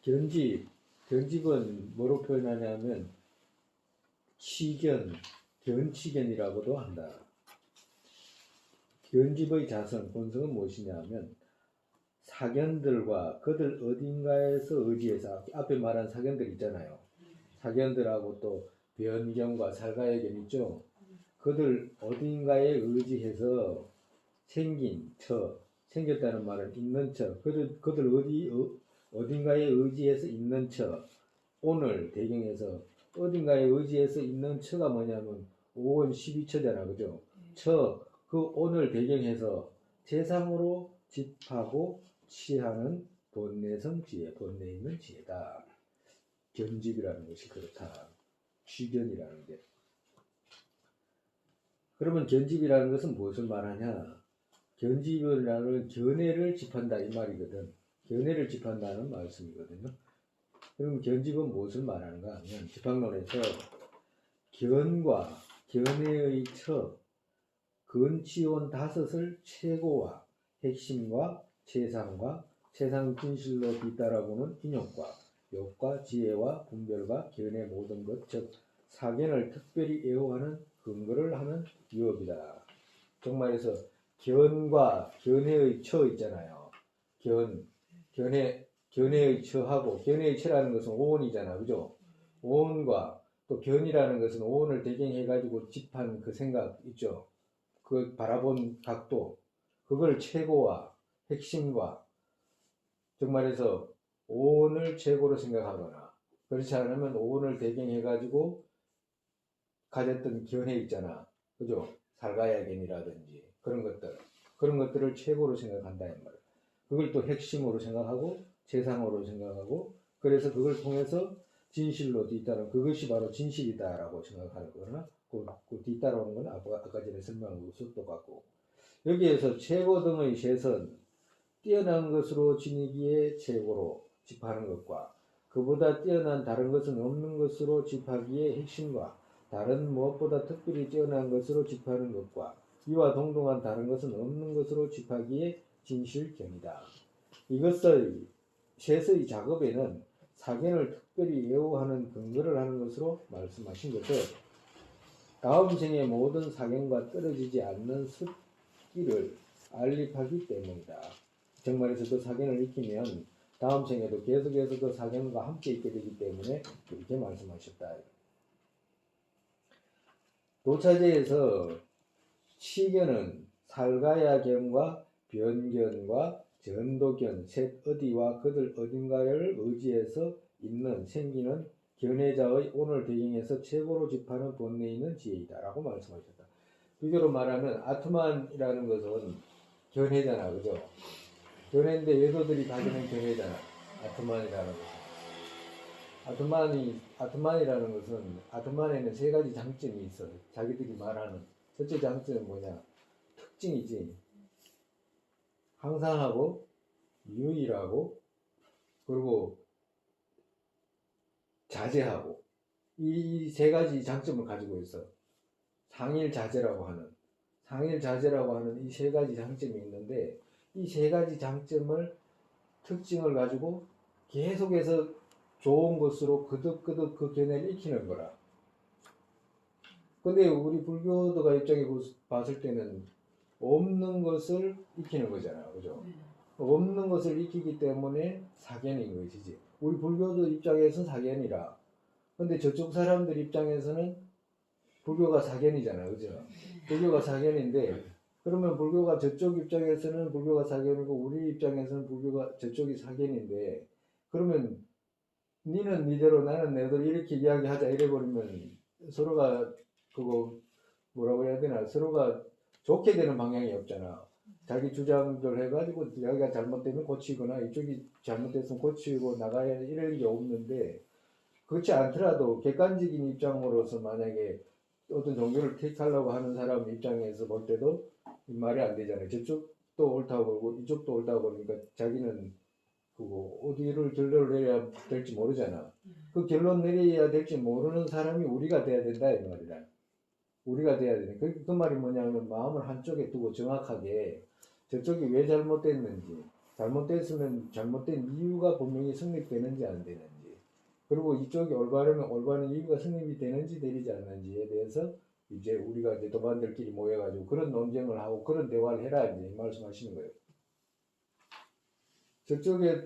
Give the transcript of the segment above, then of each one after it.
견집, 견집은 뭐로 표현하냐면 치견, 견치견이라고도 한다. 견집의 자성, 본성은 무엇이냐면 사견들과 그들 어딘가에서 의지해서 앞에 말한 사견들 있잖아요. 사견들하고 또 변경과 살가의견 있죠. 그들 어딘가에 의지해서 생긴 처, 생겼다는 말은 있는 처, 그들 어딘가에 의지해서 있는 처, 오늘 배경에서 어딘가에 의지해서 있는 처가 뭐냐면 5원 12처잖아, 그죠? 처, 그 오늘 배경에서 세상으로 집하고 취하는 본내성 지혜, 본내 있는 지혜다. 견집이라는 것이 그렇다. 취견이라는 게. 그러면 견집이라는 것은 무엇을 말하냐? 견집이라는 견해를 짚한다 이 말이거든. 견해를 짚한다는 말씀이거든요. 그럼 견집은 무엇을 말하는가 하면 집학론에서 견과 견해의 처, 근치온 다섯을 최고와 핵심과 최상과 최상 진실로 뒤따라보는 인욕과 욕과 지혜와 분별과 견해 모든 것, 즉 사견을 특별히 애호하는 근거를 하는 유업이다. 정말해서 견과 견해의 처 있잖아요. 견해의 처하고 견해의 처라는 것은 오온이잖아, 그죠? 오온과 또 견이라는 것은 오온을 배경해가지고 집한 그 생각 있죠. 그 바라본 각도, 그걸 최고와 핵심과 정말해서 오온을 최고로 생각하거나 그렇지 않으면 오온을 배경해가지고 가졌던 견해 있잖아, 그죠? 살가야견이라든지 그런 것들을 최고로 생각한다 이 말이야. 그걸 또 핵심으로 생각하고 최상으로 생각하고 그래서 그걸 통해서 진실로 뒤따르는 그것이 바로 진실이다라고 생각하는 거나 그 뒤따라오는 건 아까 전에 설명한 것과 똑같고 여기에서 최고 등의 셋은 뛰어난 것으로 지니기에 최고로 집하는 것과 그보다 뛰어난 다른 것은 없는 것으로 집하기에 핵심과 다른 무엇보다 특별히 뛰어난 것으로 집하는 것과 이와 동등한 다른 것은 없는 것으로 집하기에 진실견이다. 이것의 셋의 작업에는 사견을 특별히 애호하는 근거를 하는 것으로 말씀하신 것을 다음 생의 모든 사견과 떨어지지 않는 습기를 알립하기 때문이다. 정말에서 그 사견을 익히면 다음 생에도 계속해서 그 사견과 함께 있게 되기 때문에 이렇게 말씀하셨다. 도차제에서 치견은 살가야견과 변견과 전도견, 셋 어디와 그들 어딘가를 의지해서 있는 생기는 견해자의 오늘 배경에서 최고로 집하는 본내 있는 지혜이다 라고 말씀하셨다. 비교로 말하면 아트만이라는 것은 견해잖아, 그죠? 견해인데 외도들이 가지는 견해잖아, 아트만이라는 것은. 아트만이라는 것은 아트만에는 세 가지 장점이 있어. 자기들이 말하는 첫째 장점은 뭐냐? 특징이지. 항상하고 유일하고 그리고 자제하고 이 세 가지 장점을 가지고 있어. 상일자제라고 하는 이 세 가지 장점이 있는데 이 세 가지 장점을 특징을 가지고 계속해서 좋은 것으로 그득그득 그 견해를 익히는 거라. 근데 우리 불교도가 입장에 봤을 때는 없는 것을 익히는 거잖아, 그죠? 없는 것을 익히기 때문에 사견인 것이지. 우리 불교도 입장에서 사견이라. 근데 저쪽 사람들 입장에서는 불교가 사견이잖아, 그죠? 불교가 사견인데 그러면 불교가 저쪽 입장에서는 불교가 사견이고 우리 입장에서는 불교가 저쪽이 사견인데 그러면 니는 니대로 나는 내대로 이렇게 이야기하자 이래버리면 서로가 그거 뭐라고 해야 되나 서로가 좋게 되는 방향이 없잖아. 자기 주장들 해가지고 자기가 잘못되면 고치거나 이쪽이 잘못됐으면 고치고 나가야 이럴 게 없는데 그렇지 않더라도 객관적인 입장으로서 만약에 어떤 종교를 택하려고 하는 사람 입장에서 볼 때도 말이 안 되잖아요. 저쪽도 옳다고 그러고 이쪽도 옳다고 그러니까 자기는 그거 어디를 결론을 내려야 될지 모르잖아. 그 결론 내려야 될지 모르는 사람이 우리가 돼야 된다 이 말이라. 우리가 돼야 되는 그 말이 뭐냐면 마음을 한쪽에 두고 정확하게 저쪽이 왜 잘못됐는지 잘못됐으면 잘못된 이유가 분명히 성립되는지 안 되는지, 그리고 이쪽이 올바르면 올바른 이유가 성립이 되는지 되지 않는지에 대해서 이제 우리가 이제 도반들끼리 모여가지고 그런 논쟁을 하고 그런 대화를 해라 이제 말씀하시는 거예요.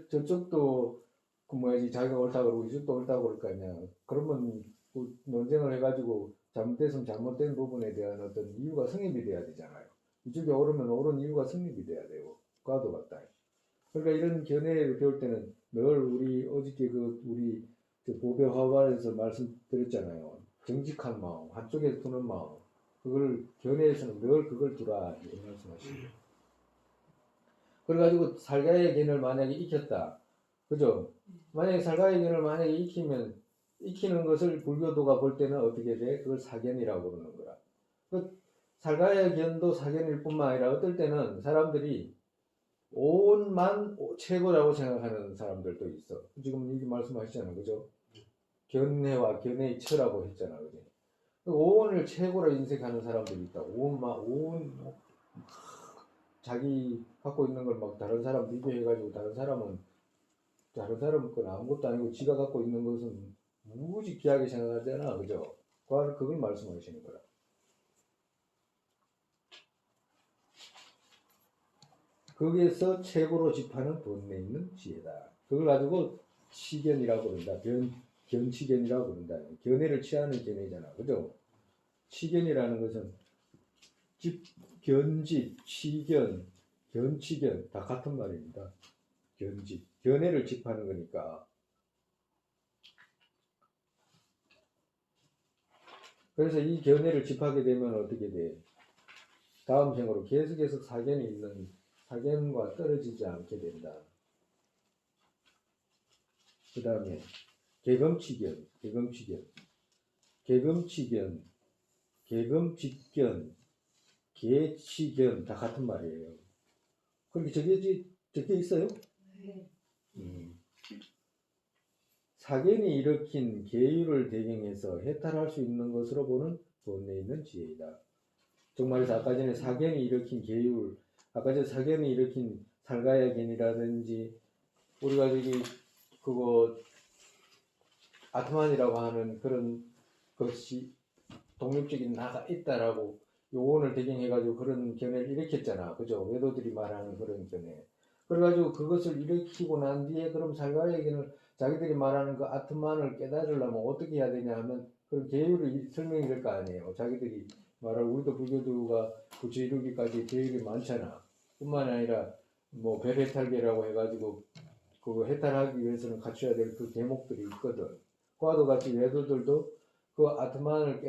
저쪽도 그 뭐야지 자기가 옳다 그러고 이쪽도 옳다 그럴 거 아니야. 그러면 그 논쟁을 해가지고 잘못됐으면 잘못된 부분에 대한 어떤 이유가 성립이 돼야 되잖아요. 이쪽이 옳으면 옳은 이유가 성립이 돼야 되고 과도 같다. 그러니까 이런 견해를 배울 때는 늘 우리 어저께 우리 보배화반에서 말씀드렸잖아요. 정직한 마음, 한쪽에 두는 마음, 그걸 견해에서는 늘 그걸 두라 이렇게 말씀하시죠. 그래가지고 살가의 견을 만약에 익혔다, 그죠? 만약에 살가의 견을 만약에 익히는 것을 불교도가 볼 때는 어떻게 돼? 그걸 사견이라고 그러는 거라. 그 살가의 견도 사견일 뿐만 아니라 어떨 때는 사람들이 오온만 최고라고 생각하는 사람들도 있어. 지금 이렇게 말씀하시잖아요, 그죠? 견해와 견해의 처라고 했잖아, 그죠? 오온을 최고로 인식하는 사람들이 있다. 오온 자기 갖고 있는 걸 막 다른 사람 비교해가지고 다른 사람 건 아무것도 아니고 지가 갖고 있는 것은 무지 귀하게 생각하잖아, 그죠? 그걸 말씀하시는 거라. 거기에서 최고로 집하는 본래 있는 지혜다. 그걸 가지고 치견이라고 그런다. 견치견이라고 그런다. 견해를 취하는 견해잖아, 그죠? 치견이라는 것은 견집, 치견, 견치견 다 같은 말입니다. 견집, 견해를 집하는 거니까. 그래서 이 견해를 집하게 되면 어떻게 돼? 다음 생으로 계속해서 사견이 있는 사견과 떨어지지 않게 된다. 그 다음에 개검치견, 개검직견, 개치견 다 같은 말이에요. 그렇게 적혀 있어요? 네. 사견이 일으킨 계율을 대경해서 해탈할 수 있는 것으로 보는 본래 있는 지혜이다. 정말에서 아까 전에 사견이 일으킨 계율, 아까 전에 사견이 일으킨 살가야 견이라든지 우리가 저기 그거 아트만이라고 하는 그런 것이 독립적인 나가 있다라고 요원을 대경해가지고 그런 견해를 일으켰잖아, 그죠? 외도들이 말하는 그런 견해. 그래가지고 그것을 일으키고 난 뒤에 그럼 살가야 견을 자기들이 말하는 그 아트만을 깨달으려면 어떻게 해야 되냐 하면 그런 계율을 설명이 될 거 아니에요. 자기들이 말할 우리도 불교도가 구체 이루기까지 계율이 많잖아. 뿐만 아니라 뭐 별해탈계라고 해가지고 그거 해탈하기 위해서는 갖춰야 될 그 대목들이 있거든. 그와도 같이 외도들도 그 아트만을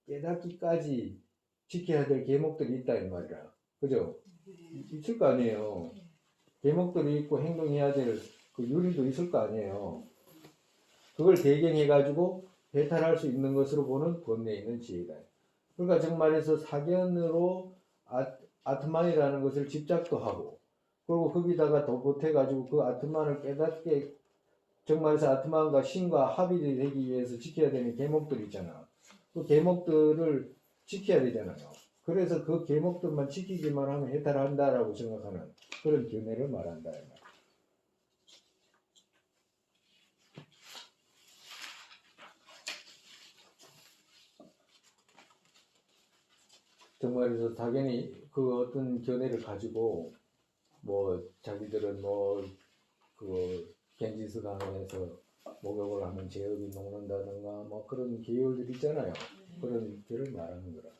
깨닫기까지 지켜야 될 계목들이 있다 이 말이라. 그죠? 있을 거 아니에요. 계목들이 있고 행동해야 될 그 유리도 있을 거 아니에요. 그걸 대경해가지고 배탈할 수 있는 것으로 보는 본래 있는 지혜다. 그러니까 정말해서 사견으로 아트만이라는 것을 집착도 하고, 그리고 거기다가 더 보태가지고 그 아트만을 깨닫게 정말해서 아트만과 신과 합이 되기 위해서 지켜야 되는 계목들이 있잖아. 그 계목들을 지켜야 되잖아요. 그래서 그 계목들만 지키기만 하면 해탈한다라고 생각하는 그런 견해를 말한다. 정말에서 당연히 그 어떤 견해를 가지고 뭐 자기들은 뭐 그 겐지스 강에서 목욕을 하면 제업이 녹는다든가 뭐 그런 계율들 있잖아요. 그런 글을 말하는 거라.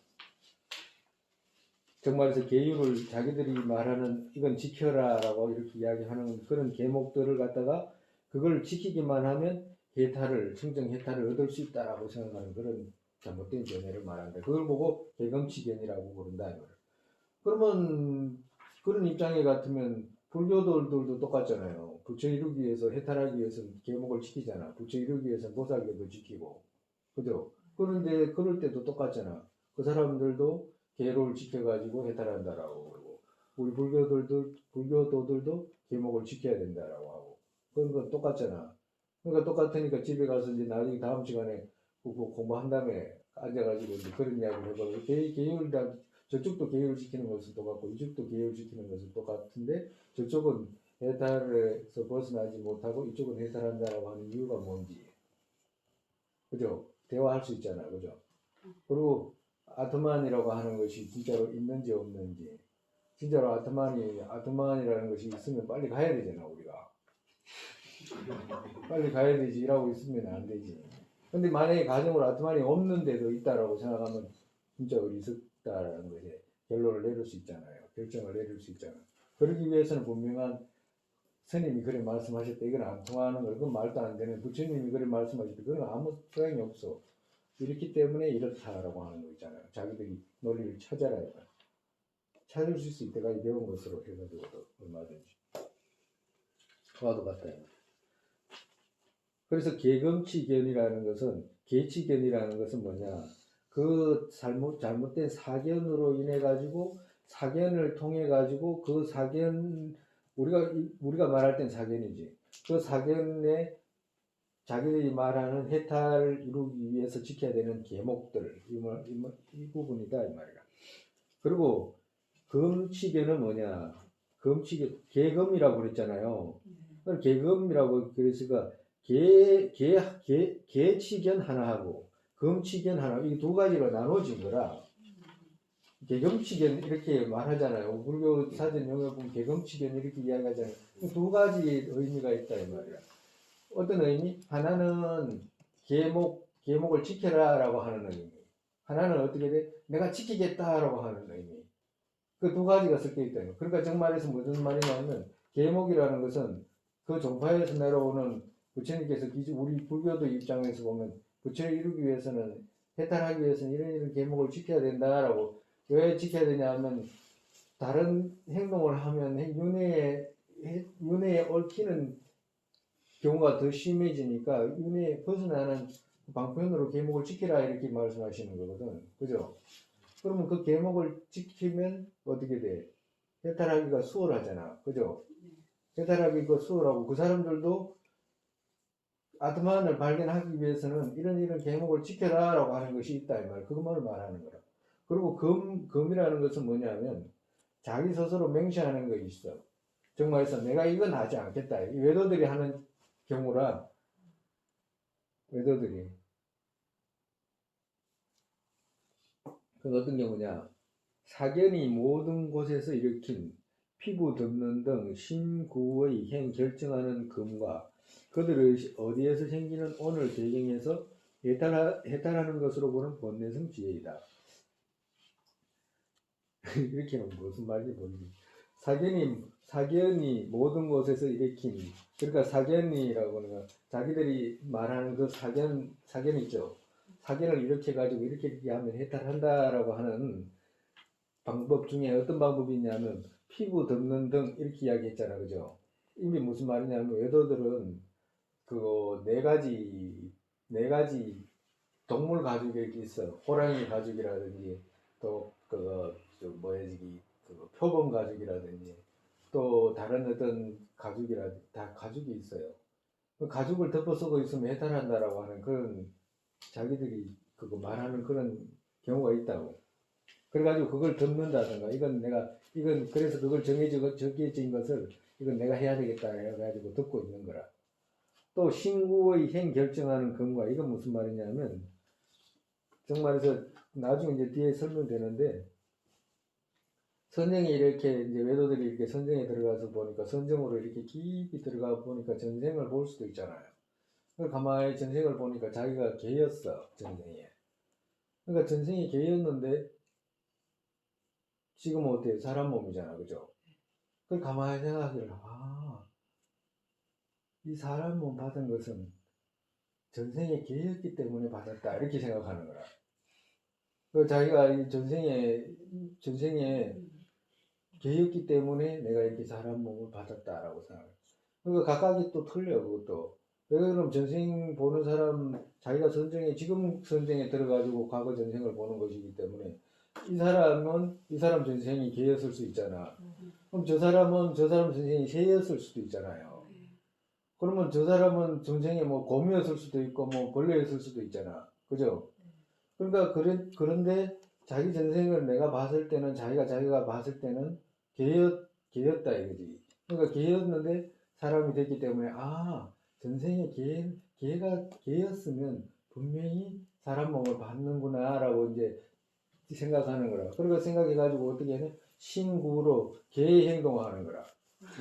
정말에서 계율을 자기들이 말하는 이건 지켜라라고 이렇게 이야기하는 그런 계목들을 갖다가 그걸 지키기만 하면 성정 해탈을 얻을 수 있다라고 생각하는 그런 잘못된 견해를 말한다. 그걸 보고 개검치견이라고 부른다. 그러면 그런 입장에 같으면 불교도들도 똑같잖아요. 부처 이루기 위해서 해탈하기 위해서는 계목을 지키잖아. 부처 이루기 위해서는 보살계도 지키고, 그죠? 그런데 그럴 때도 똑같잖아. 그 사람들도 계로를 지켜가지고 해탈한다라고 그러고, 우리 불교도들도 계목을 지켜야 된다라고 하고, 그런 건 똑같잖아. 그러니까 똑같으니까 집에 가서 이제 나중에 다음 시간에 공부한 다음에 앉아가지고 이제 그런 이야기를 해보고, 계율 저쪽도 계율시키는 것은 똑같고 이쪽도 계율시키는 것은 똑같은데 저쪽은 해탈에서 벗어나지 못하고 이쪽은 해탈한다라고 하는 이유가 뭔지, 그죠? 대화할 수 있잖아, 그죠? 그리고 아트만이라고 하는 것이 진짜로 있는지 없는지, 진짜로 아트만이라는 것이 있으면 빨리 가야 되잖아, 우리가. 빨리 가야 되지, 일하고 있으면 안 되지. 근데 만약에 가정으로 아트만이 없는데도 있다라고 생각하면 진짜 어리석다라는 것에 결론을 내릴 수 있잖아요. 결정을 내릴 수 있잖아요. 그러기 위해서는 분명한 스님이 그래 말씀하셨다. 이건 안 통하는 거, 그건 말도 안 되는. 부처님이 그래 말씀하셨다. 그건 아무 소용이 없어. 이렇기 때문에 이렇다라고 하는 거 있잖아요. 자기들이 논리를 찾아라. 찾을 수 있을 때까지 배운 것으로 해가지고도 얼마든지 와도 같다. 그래서 계금치견이라는 것은, 계치견이라는 것은 뭐냐? 그 잘못된 사견으로 인해 가지고 사견을 통해 가지고 그 사견, 우리가 말할 땐 사견이지. 그 사견에 자기들이 말하는 해탈을 이루기 위해서 지켜야 되는 계목들, 이 부분이다 이 말이야. 그리고 금치견은 뭐냐? 금치견, 계금이라고 그랬잖아요. 계금이라고 그랬으니까 계치견 하나하고 금치견 하나, 이 두 가지로 나눠진 거라. 계금치견 이렇게 말하잖아요. 불교 사전 용어 보면 계금치견 이렇게 이야기하잖아요. 두 가지 의미가 있다 이 말이야. 어떤 의미? 하나는 계목을 지켜라라고 하는 의미. 하나는 어떻게 돼? 내가 지키겠다라고 하는 의미. 그 두 가지가 섞여 있다는 거. 그러니까 정말에서 무슨 말이냐면 계목이라는 것은 그 종파에서 내려오는 부처님께서 우리 불교도 입장에서 보면 부처를 이루기 위해서는, 해탈하기 위해서는 이런 계목을 지켜야 된다라고. 왜 지켜야 되냐면 다른 행동을 하면 윤회에 얽히는 경우가 더 심해지니까 윤회에 벗어나는 방편으로 계목을 지키라 이렇게 말씀하시는 거거든. 그죠? 그러면 그 계목을 지키면 어떻게 돼? 해탈하기가 수월하잖아. 그죠? 해탈하기가 수월하고 그 사람들도 아트만을 발견하기 위해서는 이런 계목을 지켜라 라고 하는 것이 있다 이 말. 그것만을 말하는 거라. 그리고 금이라는 것은 뭐냐면 자기 스스로 맹세하는 것이 있어. 정말에서 내가 이건 하지 않겠다. 이 외도들이 하는 경우라. 외도들이 그 어떤 경우냐? 사견이 모든 곳에서 일으킨 피부 덮는 등 신구의 행 결정하는 금과 그들의 어디에서 생기는 오늘 배경에서 해탈하는 것으로 보는 본내성 지혜이다. 이렇게는 무슨 말인지 모르겠네. 사견이 모든 곳에서 일으킨, 그러니까 사견이라고 하는 건 자기들이 말하는 그 사견 있죠. 사견을 이렇게 가지고 이렇게 하면 해탈한다라고 하는 방법 중에 어떤 방법이 있냐면 피부 덮는 등 이렇게 이야기했잖아, 그죠? 이게 무슨 말이냐면 외도들은 그 네 가지 동물 가죽이 이렇게 있어. 호랑이 가죽이라든지 또그 뭐야지 그 표범 가죽이라든지 또 다른 어떤 가죽이라든지 다 가죽이 있어요. 그 가죽을 덮어 쓰고 있으면 해탈한다라고 하는 그런 자기들이 그거 말하는 그런 경우가 있다고. 그래가지고 그걸 덮는다든가 이건 그래서 그걸 정해진 것을 이건 내가 해야 되겠다 해가지고 덮고 있는 거라. 또 신구의 행 결정하는 금과 이건 무슨 말이냐면 정말에서 나중에 이제 뒤에 설명되는데 선정이 이렇게 이제 외도들이 이렇게 선정에 들어가서 보니까 선정으로 이렇게 깊이 들어가 보니까 전생을 볼 수도 있잖아요. 그 가만히 전생을 보니까 자기가 개였어 전생에. 그러니까 전생이 개였는데 지금 어때요? 사람 몸이잖아, 그죠? 그걸 가만히 생각하기를 이 사람 몸 받은 것은 전생에 개였기 때문에 받았다 이렇게 생각하는 거라. 그 자기가 이 전생에 개였기 때문에 내가 이렇게 사람 몸을 받았다라고 생각해요. 그러니까 각각이 또 틀려 그것도. 왜 그럼 전생 보는 사람 자기가 지금 선정에 들어가지고 과거 전생을 보는 것이기 때문에 이 사람 전생이 개였을 수 있잖아. 그럼 저 사람 전생이 새였을 수도 있잖아요. 그러면 저 사람은 전생에 뭐 곰이었을 수도 있고 뭐 벌레였을 수도 있잖아. 그죠? 그러니까 그런데 자기 전생을 내가 봤을 때는 자기가 봤을 때는 개였다 이거지. 그러니까 개였는데 사람이 됐기 때문에 전생에 개였으면 분명히 사람 몸을 받는구나라고 이제 생각하는 거라. 그러니까 생각해가지고 어떻게 하냐? 신구로 개의 행동을 하는 거라.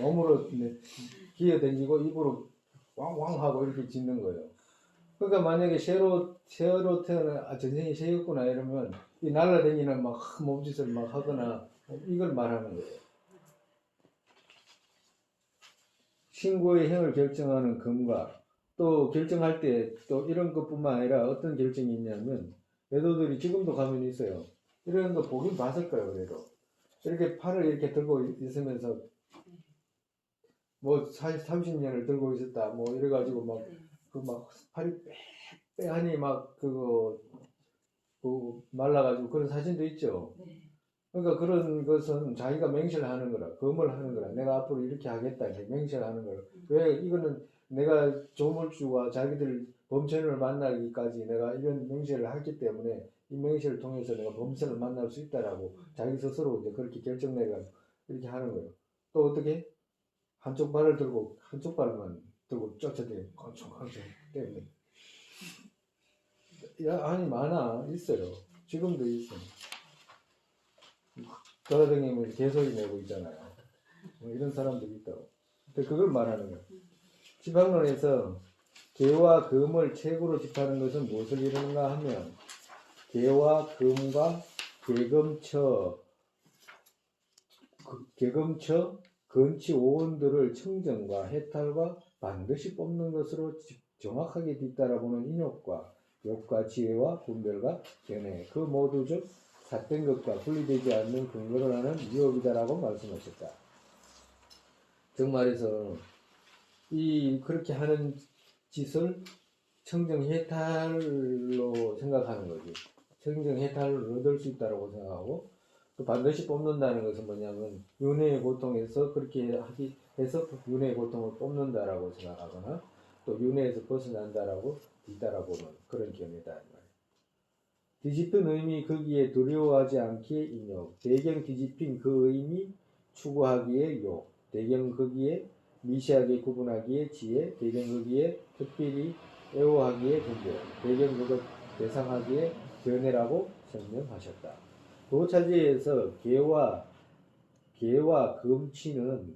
몸으로 기어다니고 입으로 왕왕 하고 이렇게 짖는 거예요. 그러니까 만약에 새로 태어나 전생이 새였구나 이러면 이 날라다니는 막 몸짓을 막 하거나 이걸 말하는 거예요. 신고의 행을 결정하는 금과 또 결정할 때 또 이런 것뿐만 아니라 어떤 결정이 있냐면 외도들이 지금도 가면 있어요. 이런 거 보긴 봤을 거예요. 그래도 이렇게 팔을 이렇게 들고 있으면서 뭐 30년을 들고 있었다 뭐 이래가지고 막 팔이 빼하니 막 그거 말라가지고 그런 사진도 있죠. 그러니까 그런 것은 자기가 맹세를 하는 거라, 검을 하는 거라. 내가 앞으로 이렇게 하겠다, 이렇게 맹세를 하는 거라. 왜 이거는 내가 조물주와 자기들 범죄를 만나기까지 내가 이런 맹세를 했기 때문에 이 맹세를 통해서 내가 범죄를 만날 수 있다라고 자기 스스로 이제 그렇게 결정내가 이렇게 하는 거예요. 또 어떻게 한쪽 발을 들고 한쪽 발만 들고 쫓아대요. 깡총깡총 때문에. 아니 많아 있어요. 지금도 있어요. 돌아다니면 개소리 내고 있잖아요. 뭐 이런 사람들이 있다고. 근데 그걸 말하는 거예요. 지방론에서 개와 금을 책으로 집하는 것은 무엇을 이루는가 하면 개와 금과 개금처 근치 오온들을 청정과 해탈과 반드시 뽑는 것으로 정확하게 뒤따라보는 인욕과 욕과 지혜와 분별과 견해 그 모두 즉 삿된 것과 분리되지 않는 근거를 하는 유업이다라고 말씀하셨다. 즉 말해서 그렇게 하는 짓을 청정해탈로 생각하는 거지. 청정해탈을 얻을 수 있다고 생각하고 또 반드시 뽑는다는 것은 뭐냐면 윤회의 고통에서 그렇게 하기 해서 윤회의 고통을 뽑는다라고 생각하거나 또 윤회에서 벗어난다라고 뒤따라보는 그런 견해다. 뒤집힌 의미 거기에 두려워하지 않기에 인욕, 대경 뒤집힌 그 의미 추구하기에 욕, 대경 거기에 미시하게 구분하기에 지혜, 대경 거기에 특별히 애호하기에 분별, 대경 그것 대상하기에 견해라고 설명하셨다. 도차지에서 개와 금치는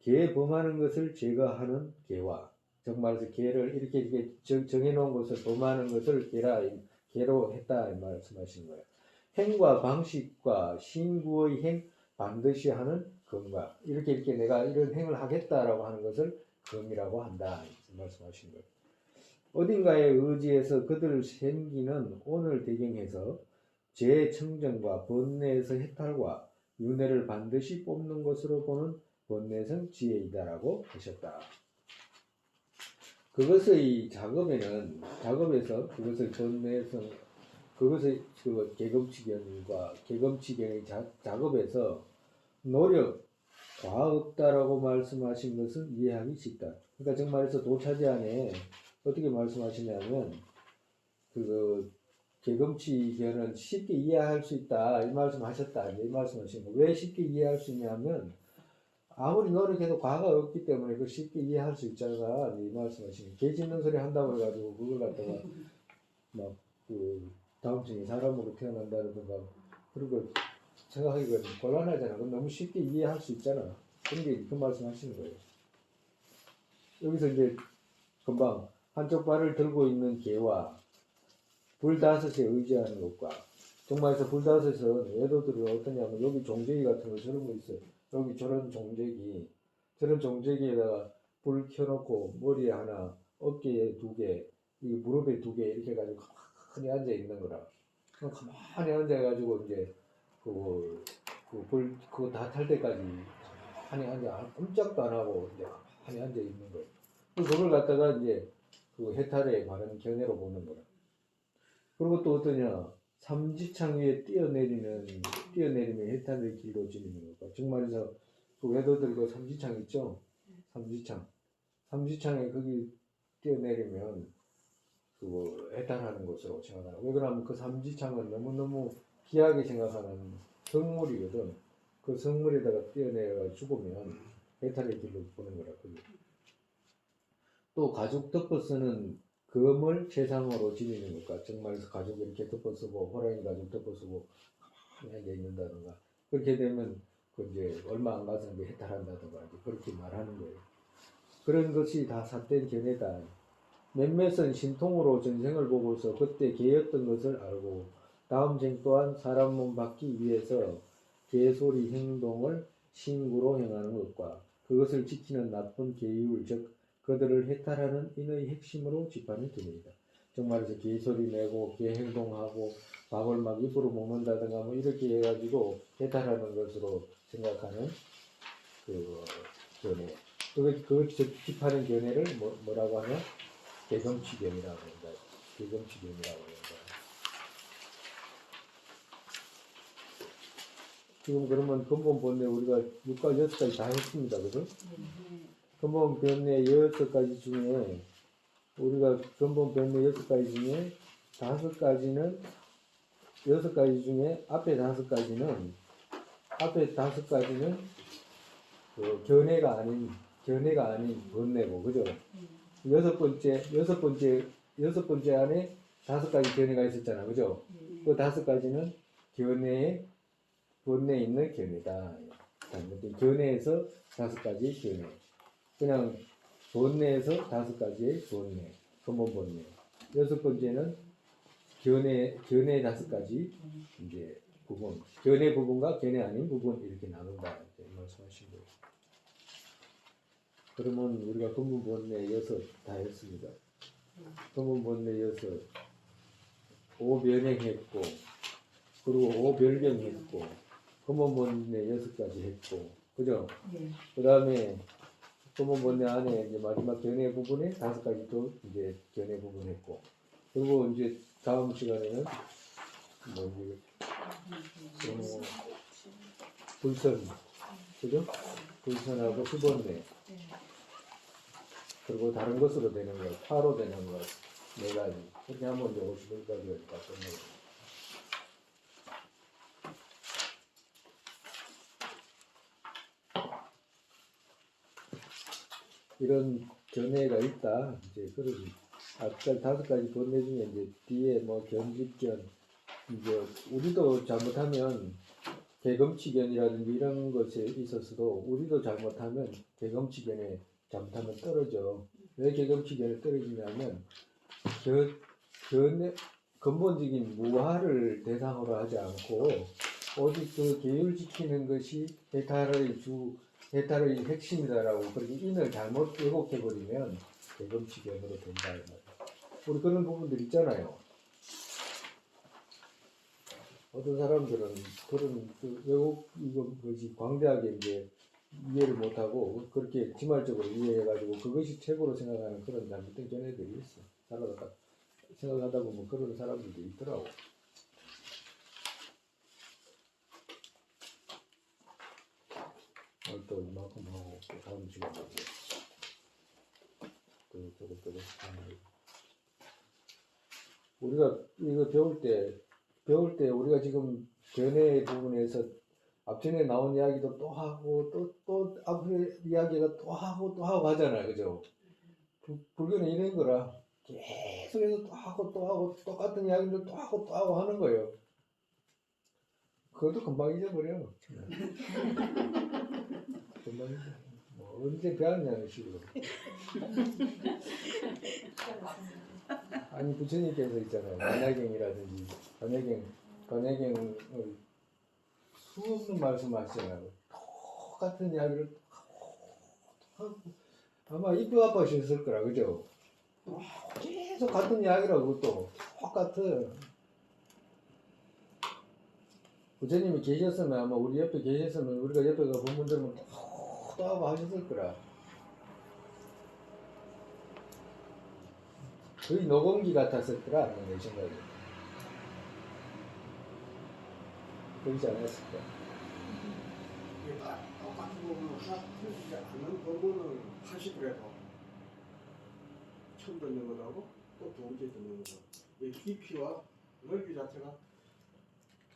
개 범하는 것을 제거하는 개와 즉 말해서 개를 이렇게 정해놓은 것을 범하는 것을 개로 했다 이 말씀하시는 거예요. 행과 방식과 신구의 행 반드시 하는 금과 이렇게 내가 이런 행을 하겠다라고 하는 것을 금이라고 한다 말씀하시는 거예요. 어딘가에 의지해서 그들 생기는 오늘 대경에서 재청정과 번뇌에서 해탈과 윤회를 반드시 뽑는 것으로 보는 번뇌성 지혜이다라고 하셨다. 그것의 작업에서 그것을 번뇌성 그것의 그 개검치견의 작업에서 노력 과없다라고 말씀하신 것은 이해하기 쉽다. 그러니까 정말해서 도차지 안에 어떻게 말씀하시냐면 개검치견은 쉽게 이해할 수 있다 이 말씀하셨다 이 말씀하신 거. 왜 쉽게 이해할 수 있냐면 아무리 노력해도 과가 없기 때문에 그 쉽게 이해할 수 있잖아 이 말씀하신 거. 개 짖는 소리 한다고 해가지고 그걸 갖다가 막 다음 중에 사람으로 태어난다든가 그런 걸 생각하기가 좀 곤란하잖아. 그럼 너무 쉽게 이해할 수 있잖아. 근데 그 말씀하시는 거예요. 여기서 이제 금방 한쪽 발을 들고 있는 개와 불다섯에 의지하는 것과 정말에서 불다섯은 외도들은 어떠냐면 여기 종제기 같은 거 저런 거 있어요. 여기 저런 종제기에다가 불 켜놓고 머리에 하나, 어깨에 2개, 무릎에 2개 이렇게 해가지고 가만히 앉아 있는 거라. 가만히 앉아가지고 이제 그거 다 탈 때까지 가만히 앉아 꼼짝도 안 하고 이제 가만히 앉아 있는 거예요. 그걸 갖다가 이제 그 해탈에 바른 견해로 보는 거라. 그리고 또 어떠냐? 삼지창 위에 뛰어내리면 해탈의 길로 지니는 거고. 정말에서 그 외도들 그 삼지창 있죠? 삼지창에 거기 뛰어내리면 그 해탈하는 것으로 생각하는. 왜 그러냐면 그 삼지창은 너무너무 귀하게 생각하는 성물이거든. 그 성물에다가 떼어내가 죽으면 해탈의 길로 보는 거라. 또 가죽 덮어 쓰는 금을 최상으로 지니는 것과 정말서 가죽 이렇게 덮어 쓰고 호랑이 가죽 덮어 쓰고 가만히 있는다든가 그렇게 되면 그 이제 얼마 안 가서 이제 해탈한다든가 그렇게 말하는 거예요. 그런 것이 다 삿된 견해다. 몇몇은 신통으로 전생을 보고서 그때 개였던 것을 알고 다음 생 또한 사람 몸 받기 위해서 개소리 행동을 신구로 행하는 것과 그것을 지키는 나쁜 계율 즉 그들을 해탈하는 인의 핵심으로 집하는 견해이다. 정말에서 개소리 내고 개 행동하고 밥을 막 입으로 먹는다든가 뭐 이렇게 해가지고 해탈하는 것으로 생각하는 그 견해. 그 집하는 견해를 뭐라고 하냐? 개성치견이라고 합니다. 개성치견이라고 합니다. 지금 그러면 근본 본래 우리가 6가지 6가지 다 했습니다. 그죠? 근본 변내 6가지 중에 우리가 근본 변내 6가지 중에 5가지는 6가지 중에 앞에 5가지는 그 견해가 아닌 번뇌고 그죠? 여섯 번째 안에 5가지 견해가 있었잖아. 그죠? 그 5가지는 번뇌에 있는 견해다. 견해에서 5가지 견해. 그냥 번뇌에서 5가지의 번뇌. 근본 번뇌. 6번째는 견해 5가지 이제 부분. 견해 부분과 견해 아닌 부분 이렇게 나눈다. 이렇게 말씀하신 거예요. 그러면 우리가 근본 번뇌 6 다 했습니다. 근본 번뇌 6 오변행했고 그리고 오별경했고 근본 번뇌 6가지 했고 그죠? 그 다음에 근본 번뇌 안에 이제 마지막 견해 부분에 5가지 또 이제 견해 부분 했고 그리고 이제 다음 시간에는 뭐 이제 불선 그죠? 불선하고 수번뇌 그리고 다른 것으로 되는 것, 파로 되는 것, 4가지. 그렇게 하면 이제 51가지가 끝나요. 이런 견해가 있다. 이제 그러지. 아까 5가지 견해 중에 이제 뒤에 뭐 견집견, 이제 우리도 잘못하면 개검치견이라든지 이런 것에 있어서도 우리도 잘못하면 개검치견에 잘못하면 떨어져. 왜 개검치견에 떨어지냐면 근본적인 무화를 대상으로 하지 않고 오직 그 계율 지키는 것이 해탈의 핵심이다라고 그렇게 인을 잘못 왜곡해버리면 개검치견으로 된다. 우리 그런 부분들 있잖아요. 어떤 사람들은 그런 왜곡 것이 광대하게 이제 이해를 못하고 그렇게 지말적으로 이해해가지고 그것이 최고로 생각하는 그런 잘못된 견해들이 있어. 생각하다 보면 그런 사람들도 있더라고. 또 이만큼 하고 또 다음 시간에 또 저것저것 우리가 이거 배울 때 우리가 지금 견해 부분에서 앞전에 나온 이야기도 또 하고 또 앞에 이야기가 또 하고 하잖아요. 그죠? 불교는 이런 거라 계속해서 또 하고 똑같은 이야기를 또 하고 하는 거예요. 그것도 금방 잊어버려. 금방 잊어. 뭐 언제 배웠냐는 식으로. 아니 부처님께서 있잖아요. 관야경이라든지 관야경을 수없는 말씀하시잖아요. 똑같은 이야기를 하고 아마 입도 아파하셨을 거라 그죠? 계속 같은 이야기라고 또 똑같아. 부처님이 계셨으면 아마 우리 옆에 계셨으면 우리가 옆에 가 본문 들으면 또 하고 하셨을 거라. 거의 녹음기 같았을 거라 내 생각에. 그러지 않았을까? 똑같은 부분을 틀리지 않는 부분을 하시더라도 처음 듣는 것하고 또 또 두 번째 듣는 것은 이 깊이와 넓이 자체가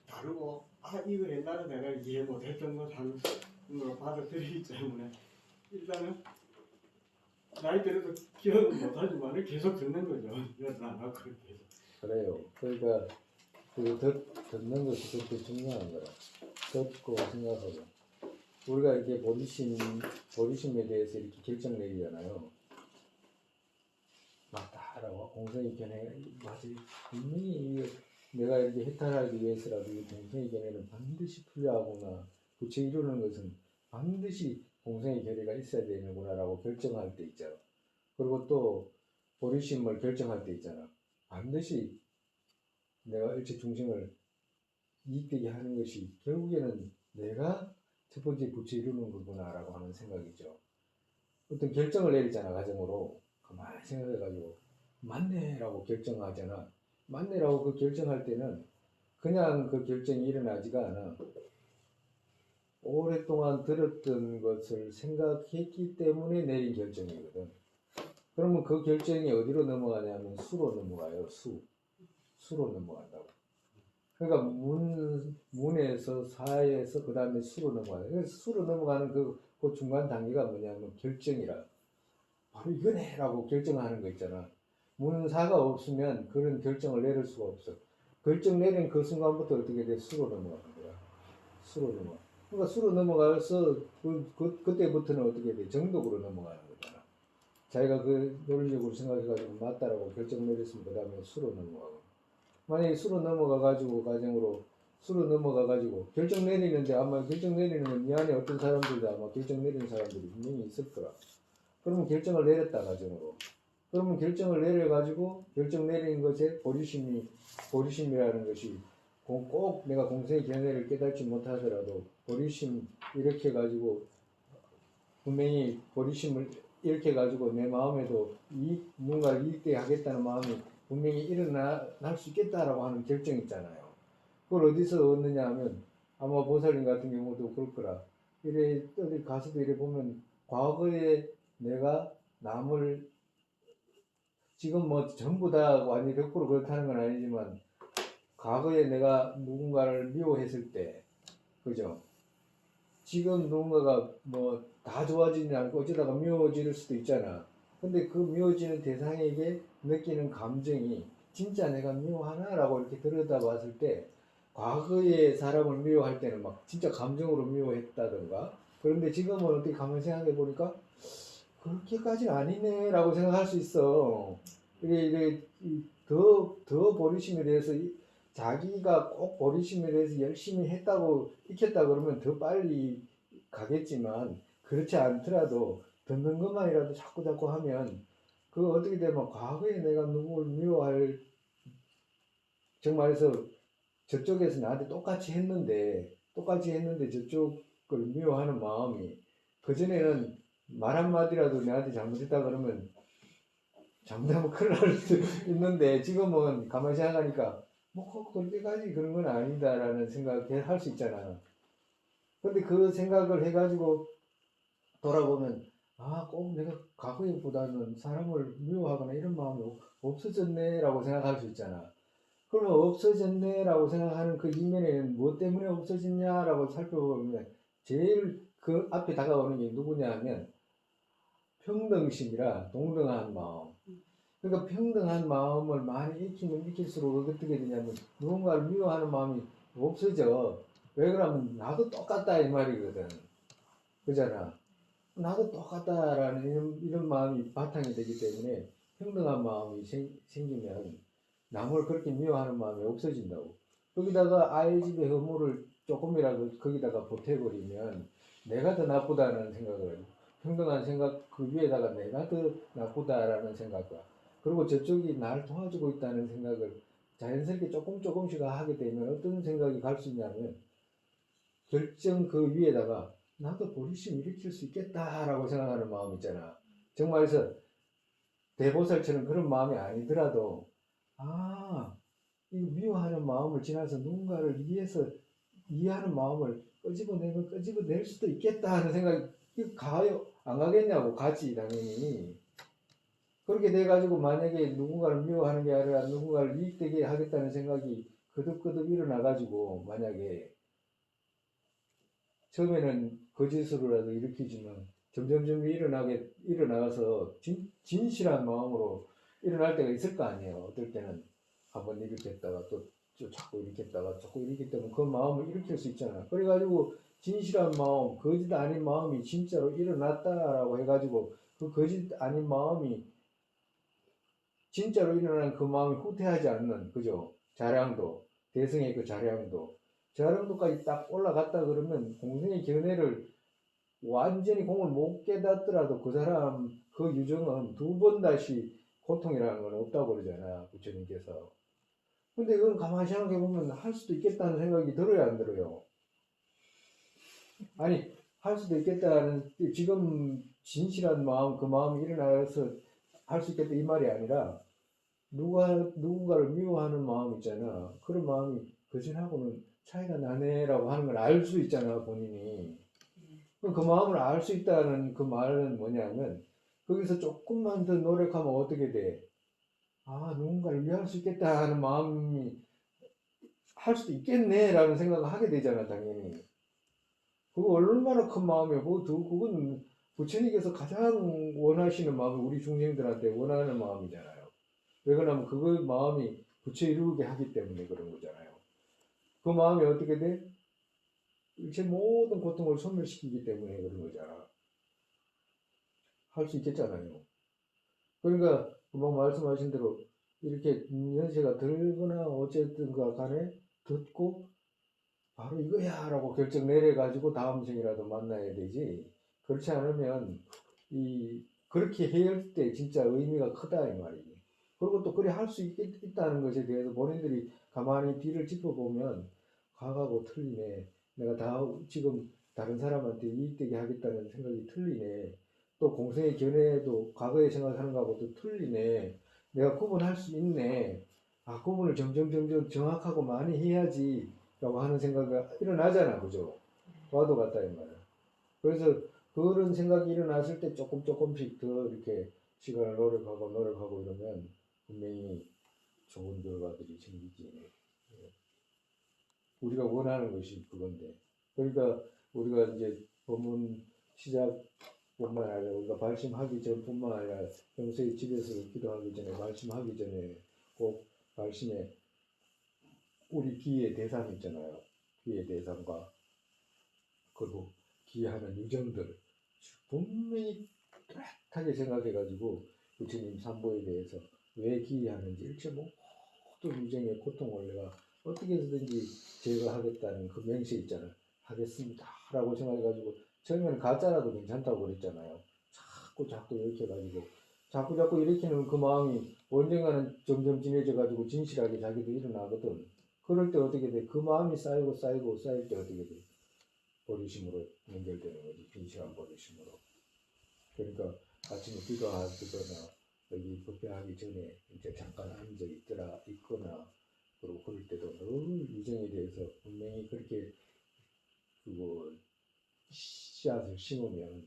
다르고 이거 옛날에 내가 이해 못했던 것으로 받아들이기 때문에 일단은 나이 들어도 기억은 못하지만 계속 듣는 거죠. 여튼 안 하고 계속. 그래요. 그러니까 듣는 것이 그렇게 중요한 거라. 듣고 생각하고. 우리가 이렇게 보리심에 대해서 이렇게 결정 내리잖아요. 맞다라고 공성의 견해 맞지. 분명히 내가 이렇게 해탈하기 위해서라도 이 공성의 견해는 반드시 풀려하거나 구체 이루는 것은 반드시 공성의 견해가 있어야 되는구나라고 결정할 때 있죠. 그리고 또 보리심을 결정할 때 있잖아. 반드시 내가 일체 중심을 이익되게 하는 것이 결국에는 내가 첫 번째 구체 이루는 거구나라고 하는 생각이죠. 어떤 결정을 내리잖아, 가정으로. 가만히 생각해가지고 맞네라고 결정하잖아. 맞네라고 그 결정할 때는 그냥 그 결정이 일어나지가 않아. 오랫동안 들었던 것을 생각했기 때문에 내린 결정이거든. 그러면 그 결정이 어디로 넘어가냐면 수로 넘어가요. 수로 넘어간다고. 그러니까 문에서 사에서 그 다음에 수로 넘어가요. 그래서 수로 넘어가는 그 중간 단계가 뭐냐면 결정이라. 바로 이거네라고 결정하는 거 있잖아. 문사가 없으면 그런 결정을 내릴 수가 없어. 결정 내린 그 순간부터 어떻게 돼? 수로 넘어가는 거야. 수로 넘어가. 그러니까 수로 넘어가서 그때부터는 어떻게 돼? 정독으로 넘어가는 거잖아. 자기가 그 논리적으로 생각해가지고 맞다라고 결정 내렸으면 그 다음에 수로 넘어가고. 만약에 수로 넘어가가지고 가정으로 수로 넘어가가지고 결정 내리는데 아마 결정 내리는 건 이 안에 어떤 사람들도 아마 결정 내리는 사람들이 분명히 있을 거라. 그러면 결정을 내렸다 가정으로. 그러면 결정을 내려가지고 결정 내린 것에 보리심이라는 것이 꼭 내가 공생의 견해를 깨닫지 못하더라도 보리심 이렇게 가지고 분명히 보리심을 이렇게 가지고 내 마음에도 뭔가를 이익되게 하겠다는 마음이 분명히 일어날 수 있겠다라고 하는 결정이 있잖아요. 그걸 어디서 얻느냐 하면 아마 보살님 같은 경우도 그럴 거라. 이래 어디 가서도 이래 보면 과거에 내가 남을 지금 뭐 전부 다 완전히 100% 그렇다는 건 아니지만 과거에 내가 누군가를 미워했을 때 그죠? 지금 누군가가 뭐 다 좋아지지 않고 어쩌다가 미워질 수도 있잖아. 근데 그 미워지는 대상에게 느끼는 감정이 진짜 내가 미워하나라고 이렇게 들여다봤을 때 과거에 사람을 미워할 때는 막 진짜 감정으로 미워했다던가 그런데 지금은 어떻게 가만히 생각해 보니까 그렇게까지는 아니네라고 생각할 수 있어. 이게 더 보리심에 대해서 자기가 꼭 보리심에 대해서 열심히 했다고 익혔다 그러면 더 빨리 가겠지만 그렇지 않더라도 듣는 것만이라도 자꾸 하면 그 어떻게 되면 과거에 내가 누구를 미워할 정말해서 저쪽에서 나한테 똑같이 했는데 저쪽을 미워하는 마음이 그전에는 말 한마디라도 내한테 잘못했다 그러면 잘못하면 큰일 날 수 있는데 지금은 가만히 생각하니까 뭐 그렇게까지 그런 건 아니다라는 생각을 할 수 있잖아. 근데 그 생각을 해가지고 돌아보면 꼭 내가 과거에보다는 사람을 미워하거나 이런 마음이 없어졌네라고 생각할 수 있잖아. 그러면 없어졌네라고 생각하는 그 이면에는 무엇 때문에 없어졌냐라고 살펴보면 제일 그 앞에 다가오는 게 누구냐 하면 평등심이라 동등한 마음. 그러니까 평등한 마음을 많이 익히면 익힐수록 어떻게 되냐면 누군가를 미워하는 마음이 없어져. 왜 그러면 나도 똑같다 이 말이거든. 그잖아. 나도 똑같다라는 이런 마음이 바탕이 되기 때문에 평등한 마음이 생기면 남을 그렇게 미워하는 마음이 없어진다고. 거기다가 아이 집의 허물을 조금이라도 거기다가 보태버리면 내가 더 나쁘다는 생각을 해요. 평등한 생각 그 위에다가 내가 더 나쁘다라는 생각과 그리고 저쪽이 나를 도와주고 있다는 생각을 자연스럽게 조금씩 하게 되면 어떤 생각이 갈 수 있냐면 결정 그 위에다가 나도 보리심 일으킬 수 있겠다라고 생각하는 마음 있잖아. 정말서 대보살처럼 그런 마음이 아니더라도 이 미워하는 마음을 지나서 누군가를 위해서 이해하는 마음을 끄집어낼 수도 있겠다 하는 생각이 가요? 안 가겠냐고. 가지 당연히. 그렇게 돼가지고 만약에 누군가를 미워하는 게 아니라 누군가를 이익되게 하겠다는 생각이 거듭거듭 일어나가지고 만약에 처음에는 거짓으로라도 일으키지만 점점점 일어나서 진실한 마음으로 일어날 때가 있을 거 아니에요. 어떨 때는 한번 이렇게 했다가 또 자꾸 이렇게 했다가 자꾸 이렇게 되면 그 마음을 일으킬 수 있잖아. 그래가지고 진실한 마음, 거짓 아닌 마음이 진짜로 일어났다라고 해가지고 그 거짓 아닌 마음이 진짜로 일어난 그 마음이 후퇴하지 않는, 그죠? 자량도, 대승의 그 자량도까지 딱 올라갔다 그러면 공생의 견해를 완전히 공을 못 깨닫더라도 그 사람 그 유정은 두 번 다시 고통이라는 건 없다고 그러잖아, 부처님께서. 근데 그건 가만히 생각해 보면 할 수도 있겠다는 생각이 들어야 안 들어요? 아니, 할 수도 있겠다는, 지금 진실한 마음, 그 마음이 일어나서 할 수 있겠다 이 말이 아니라 누군가를 미워하는 마음 있잖아. 그런 마음이 거짓하고는 차이가 나네라고 하는 걸 알 수 있잖아, 본인이. 그 마음을 알 수 있다는 그 말은 뭐냐면 거기서 조금만 더 노력하면 어떻게 돼? 아, 누군가를 위할 수 있겠다 하는 마음이 할 수도 있겠네라는 생각을 하게 되잖아, 당연히. 그거 얼마나 큰 마음이야. 그건 부처님께서 가장 원하시는 마음이 우리 중생들한테 원하는 마음이잖아요. 왜 그러냐면 그 마음이 부처 이루게 하기 때문에 그런 거잖아요. 그 마음이 어떻게 돼? 일체 모든 고통을 소멸시키기 때문에 그런 거잖아. 할 수 있겠잖아요. 그러니까 금방 말씀하신 대로 이렇게 연세가 들거나 어쨌든 간에 듣고 바로 이거야 라고 결정 내려가지고 다음 생이라도 만나야 되지. 그렇지 않으면 그렇게 해야 때 진짜 의미가 크다 이 말이지. 그리고 또 그래 할 수 있다는 것에 대해서 본인들이 가만히 뒤를 짚어보면 과거하고 틀리네. 내가 지금 다른 사람한테 이익되게 하겠다는 생각이 틀리네. 또 공생의 견해도 과거에 생각하는 거하고 또 틀리네. 내가 구분할 수 있네. 아, 구분을 점점 정확하고 많이 해야지 라고 하는 생각이 일어나잖아. 그죠? 와도 같다 이 말이야. 그래서 그런 생각이 일어났을 때 조금씩 더 이렇게 시간을 노력하고 이러면 분명히 좋은 결과들이 생기지. 우리가 원하는 것이 그건데. 그러니까 우리가 이제 법문 시작뿐만 아니라 우리가 발심하기 전뿐만 아니라 평소에 집에서 기도하기 전에 발심하기 전에 꼭 발심에 우리 귀의 대상 있잖아요. 귀의 대상과 그리고 귀하는 유정들 분명히 뚜렷하게 생각해가지고 부처님 삼보에 대해서 왜 귀하는지 일체 모든 유정의 고통을 내가 어떻게 해서든지 제거하겠다는 그 맹세 있잖아요. 하겠습니다 라고 생각해가지고 처음에는 가짜라도 괜찮다고 그랬잖아요. 자꾸 이렇게 해가지고 자꾸 일으키는 그 마음이 언젠가는 점점 진해져가지고 진실하게 자기도 일어나거든. 그럴 때 어떻게 돼? 그 마음이 쌓이고 쌓일 때 어떻게 돼? 버리심으로 연결되는 거지. 빈시한 버리심으로. 그러니까 아침에 기도하거나 여기 법회하기 전에 이제 잠깐 앉아 있거나 그리고 그럴 때도 늘 유정에 대해서 분명히 그렇게 그거 씨앗을 심으면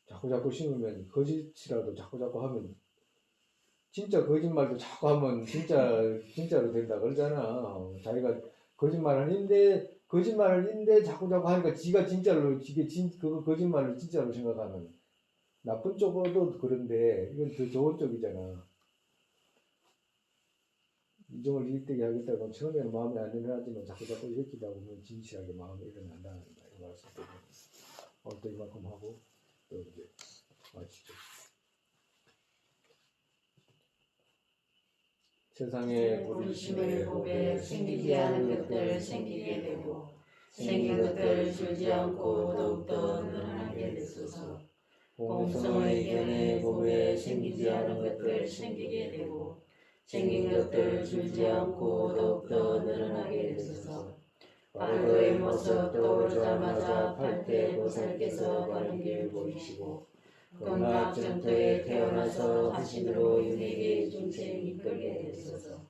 자꾸 심으면 거짓이라도 자꾸 하면 진짜 거짓말도 자꾸 하면 진짜로 된다 그러잖아. 자기가 거짓말을 했는데 자꾸 하니까 지가 진짜로 그거 거짓말을 진짜로 생각하는 나쁜 쪽으로도 그런데 이건 더 좋은 쪽이잖아. 이종을 일되게 하겠다고 처음에는 마음에 안 일어나지만 자꾸 일으키다 보면 진실하게 마음에 일어난다는 이 말씀드립니다. 또 이만큼 하고 또 이제 마치죠. 세상에 부르심을 보게 생기지 않은 것들 생기게 되고 생긴 것들 줄지 않고 더욱더 늘어나게 되소서. 공성의 견해 보게 생기지 않은 것들 생기게 되고 생긴 것들 줄지 않고 더욱더 늘어나게 되소서. 발도의 모습 떠오르자마자 팔대 보살께서 가는 길 보이시고 극락정토에 태어나서 화신으로 윤회계 중생 이끌게 되소서.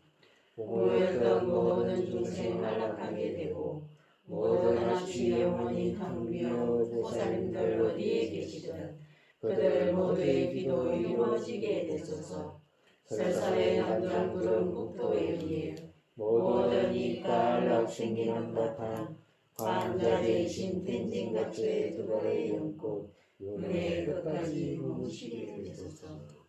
모였던 모든 중생 안락하게 되고 모든 합시 영원히 텅 비어 보살님들 어디에 계시든 그들 모두의 기도 이루어지게 되소서. 설산의 남전 푸른 국토에 위에 모든 이깔 락생기는 바탕 관자재이신 텐진같이 두 벌의 연꽃 은혜 끝까지 머무시게 되소서.